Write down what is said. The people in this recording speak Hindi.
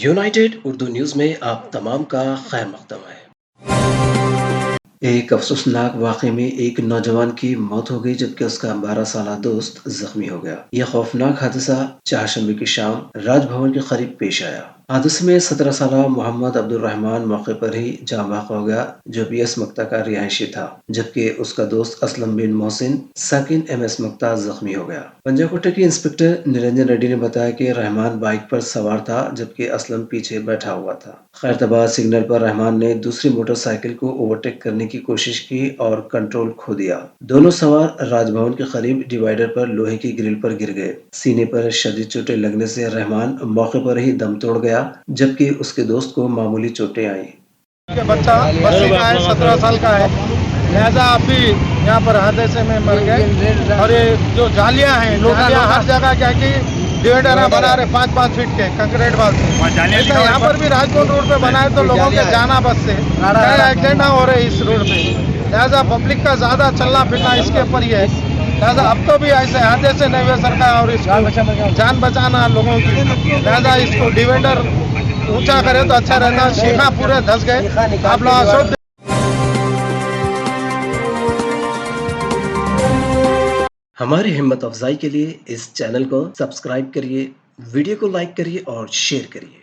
यूनाइटेड उर्दू न्यूज़ में आप तमाम का खैर मकदम है। एक अफसोसनाक वाक़े में एक नौजवान की मौत हो गई जबकि उसका 12 साला दोस्त जख्मी हो गया। यह खौफनाक हादसा चारशंबे की शाम राजभवन के करीब पेश आया। हादसे में 17 साला मोहम्मद अब्दुल रहमान मौके पर ही जाँ बहक हो गया, जो BS मक्ता का रिहायशी था, जबकि उसका दोस्त असलम बिन मोहसिन साकिन MS मक्ता जख्मी हो गया। पंजाकोटे की इंस्पेक्टर निरंजन रेड्डी ने बताया कि रहमान बाइक पर सवार था जबकि असलम पीछे बैठा हुआ था। खैरताबाद सिग्नल पर रहमान ने दूसरी मोटरसाइकिल को ओवरटेक करने की कोशिश की और कंट्रोल खो दिया। दोनों सवार राजभवन के करीब डिवाइडर पर लोहे की ग्रिल पर गिर गए। सीने पर शदीद चोटें लगने से रहमान मौके पर ही दम तोड़ गया, जबकि उसके दोस्त को मामूली चोटें आई। बच्चा बस्ती का है, 17 साल का है, लिहाजा आप भी यहाँ पर हादसे में मर गए। और ये जो जालियाँ हैं, लोग हर जगह क्या कि डिवाइडर बना रहे 5-5 फीट के कंक्रीट वाल से, यहाँ पर भी राजकोट रोड पे बनाए तो लोगों के जाना बस से एक्सीडेंट हो रहे इस रोड पे। लिहाजा पब्लिक का ज्यादा चलना फिरना इसके ऊपर ही है। लिहाजा अब तो भी ऐसे हादसे नहीं हुए सरकार, और इसको जान बचाना लोगों की, लिहाजा इसको डिवाइडर ऊंचा करे तो अच्छा रहता। शीखा पूरे धस गए। आप लोग हमारी हिम्मत अफजाई के लिए इस चैनल को सब्सक्राइब करिए, वीडियो को लाइक करिए और शेयर करिए।